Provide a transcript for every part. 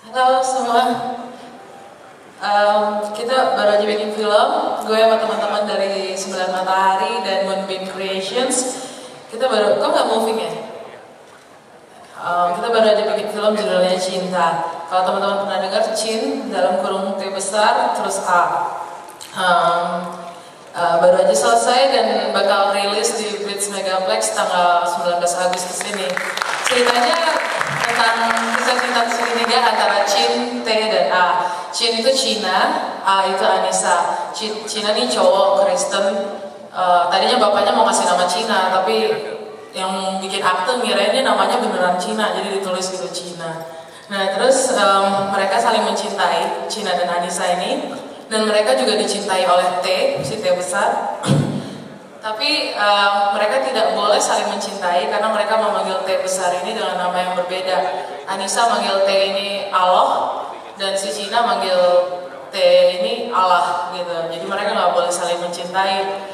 Halo semua, kita baru aja bikin film. Gue sama teman-teman dari Sembilan Matahari dan Moonbeam Creations. Kita baru, kok nggak moving ya? Kita baru aja bikin film judulnya Cinta. Kalau teman-teman pernah dengar Cin dalam kurung T besar terus A. Baru aja selesai dan bakal rilis di Blitz Megaplex tanggal 19 Agustus ini. Ceritanya tentang kisah cinta segitiga antara Cin, T, dan A. Cin itu Cina, A itu Anissa. Cina ini cowok Kristen. Tadinya bapaknya mau kasih nama Cina, tapi yang bikin akte ngirainnya namanya beneran Cina, jadi ditulis gitu Cina. Nah terus mereka saling mencintai, Cina dan Anissa ini, dan mereka juga dicintai oleh T, si T besar. Tapi mereka tidak boleh saling mencintai karena mereka memanggil T besar ini dengan nama yang berbeda. Anissa manggil T ini Allah, dan si Cina manggil T ini Allah gitu. Jadi mereka nggak boleh saling mencintai.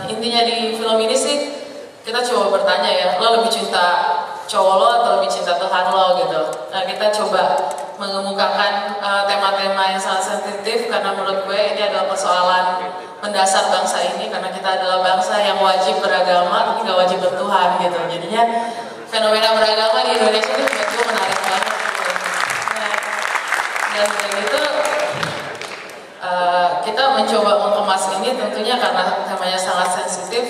Intinya di film ini sih kita coba bertanya ya, lo lebih cinta cowok lo atau lebih cinta Tuhan lo gitu. Nah kita coba mengemukakan tema-tema yang sangat sensitif karena menurut gue ini adalah persoalan mendasar bangsa ini, karena kita adalah bangsa yang wajib beragama tapi nggak wajib bertuhan gitu. Jadinya fenomena beragama di Indonesia ini menurut gue menarik banget gitu. Nah, dan itu kita mencoba mengemas ini tentunya karena temanya sangat sensitif.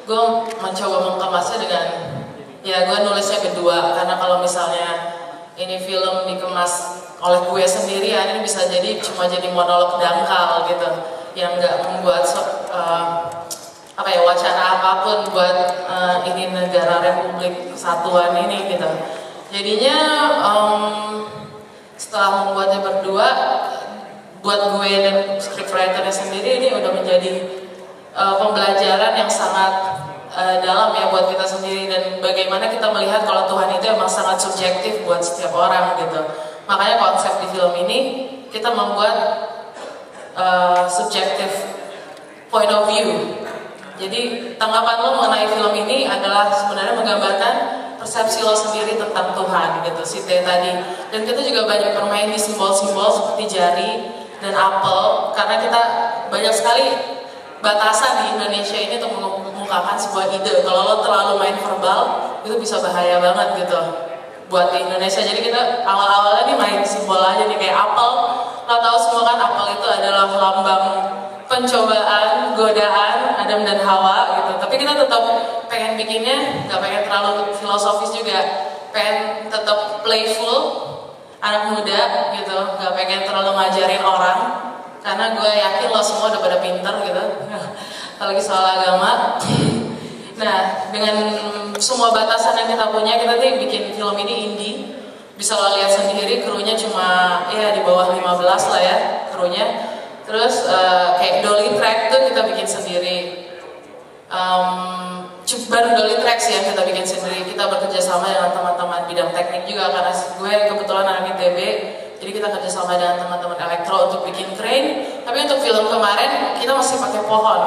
Gue mencoba mengemasnya dengan, ya gue nulisnya kedua, karena kalau misalnya ini film dikemas oleh gue sendirian, ini bisa jadi cuma jadi monolog dangkal gitu, yang nggak membuat wacana apapun buat ini negara Republik Kesatuan ini gitu. Jadinya setelah membuatnya berdua, buat gue dan scriptwriternya sendiri ini udah menjadi pembelajaran yang sangat dalam ya buat kita sendiri, dan bagaimana kita melihat kalau Tuhan itu emang sangat subjektif buat setiap orang gitu. Makanya konsep di film ini kita membuat subjektif point of view. Jadi tanggapan lo mengenai film ini adalah sebenarnya menggambarkan persepsi lo sendiri tentang Tuhan gitu, si T tadi. Dan kita juga banyak bermain di simbol-simbol seperti jari dan apel, karena kita banyak sekali batasan di Indonesia ini untuk mengemukakan sebuah ide. Kalau lo terlalu main verbal, itu bisa bahaya banget gitu buat di Indonesia. Jadi kita awal-awalnya nih main simbol aja nih, kayak apel. Lo tahu semua kan apel itu adalah lambang pencobaan, godaan Adam dan Hawa gitu. Tapi kita tetap pengen bikinnya, nggak pengen terlalu filosofis juga, pengen tetap playful, anak muda gitu, nggak pengen terlalu ngajarin orang. Karena gue yakin lo semua udah pada pinter gitu apalagi soal agama. Nah, dengan semua batasan yang kita punya, kita tuh bikin film ini indie. Bisa lo lihat sendiri, krunya cuma ya di bawah 15 lah ya krunya. Terus kayak dolly track tuh kita bikin sendiri. Baru dolly track sih yang kita bikin sendiri. Kita bekerja sama dengan teman-teman bidang teknik juga, karena gue kebetulan anak ITB. Jadi kita kerjasama dengan teman-teman elektro untuk bikin crane. Tapi untuk film kemarin kita masih pakai pohon.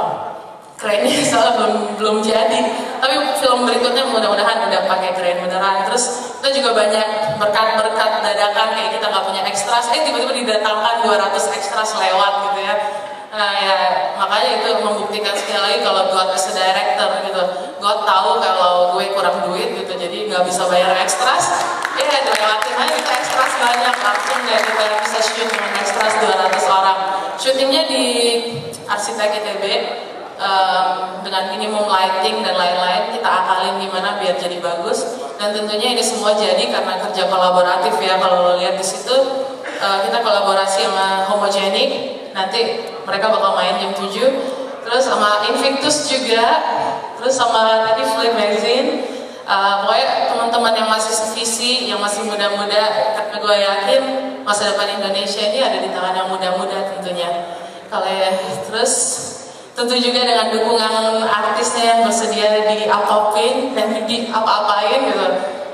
Crane-nya soalnya belum jadi. Tapi film berikutnya mudah-mudahan udah pakai crane beneran. Terus kita juga banyak berkat-berkat dadakan, kayak kita nggak punya ekstras. Tiba-tiba didatangkan 200 ekstras lewat gitu ya. Nah ya makanya itu membuktikan sekali lagi kalau God as a director gitu. God tahu kalau gue kurang duit gitu, jadi nggak bisa bayar ekstras. Ya dilewatin aja kita ekstras banyak, langsung deh kita bisa shoot dengan ekstras 200 orang. Syutingnya di Arsitek ITB dengan minimum lighting dan lain-lain, kita akalin gimana biar jadi bagus. Dan tentunya ini semua jadi karena kerja kolaboratif ya. Kalau lo lihat di situ kita kolaborasi sama Homogenic. Nanti mereka bakal main jam 7. Terus sama Invictus juga. Terus sama tadi Flip Magazine. Pokoknya teman-teman yang masih sevisi, yang masih muda-muda, karena gue yakin masa depan Indonesia ini ada di tangan yang muda-muda tentunya. Terus tentu juga dengan dukungan artisnya yang bersedia di apapin dan di apa-apain gitu.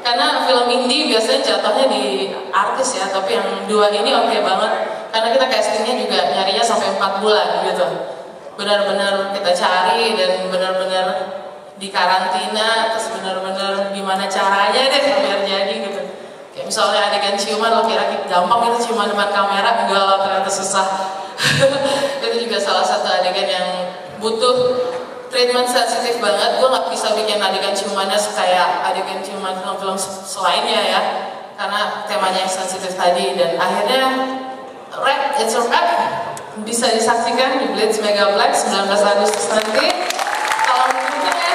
Karena film indie biasanya jatuhnya di artis ya, tapi yang dua ini oke banget. Karena kita castingnya juga nyarinya sampai 4 bulan gitu. Benar-benar kita cari dan benar-benar di karantina, terus benar-benar gimana caranya deh biar jadi gitu. Kayak misalnya adegan ciuman lo kira gampang itu ciuman depan kamera, enggak lah ternyata susah. Itu juga salah satu adegan yang butuh treatment sensitif banget. Gue nggak bisa bikin adegan ciumannya kayak adegan ciuman film-film selainnya ya, karena temanya yang sensitif tadi. Dan akhirnya it's a wrap, bisa disaksikan di Blitz Megaplex 19 Agustus nanti. Kalau mungkin ya,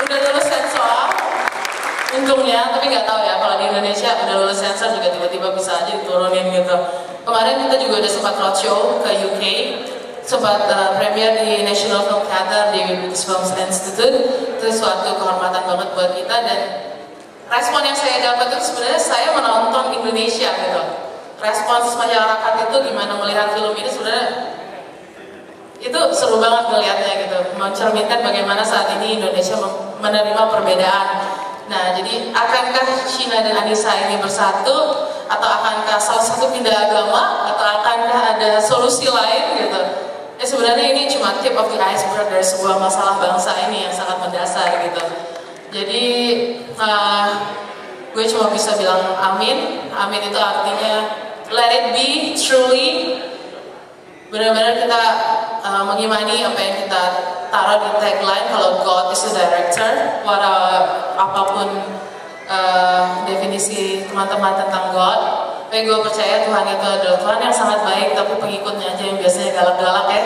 udah lulus sensor, untungnya, tapi nggak tahu ya kalau di Indonesia udah lulus sensor juga tiba-tiba bisa aja diturunin gitu. Kemarin kita juga udah sempat roadshow ke UK, sempat premier di National Film Theatre di British Film Institute. Itu suatu kehormatan banget buat kita, dan respon yang saya dapat itu sebenarnya saya menonton Indonesia gitu. Respons masyarakat itu gimana melihat film ini sebenarnya itu seru banget melihatnya gitu, mencerminkan bagaimana saat ini Indonesia menerima perbedaan. Nah, jadi akankah Sheena dan Anissa ini bersatu, atau akankah salah satu pindah agama, atau akankah ada solusi lain gitu? Sebenarnya ini cuma tip of the iceberg dari sebuah masalah bangsa ini yang sangat mendasar gitu. Jadi gue cuma bisa bilang amin. Amin itu artinya let it be truly. Benar-benar kita mengimani apa yang kita taruh di tagline, kalau God is the director. Apapun definisi teman-teman tentang God, tapi gue percaya Tuhan itu adalah Tuhan yang sangat baik, tapi pengikutnya aja yang biasanya galak-galak ya.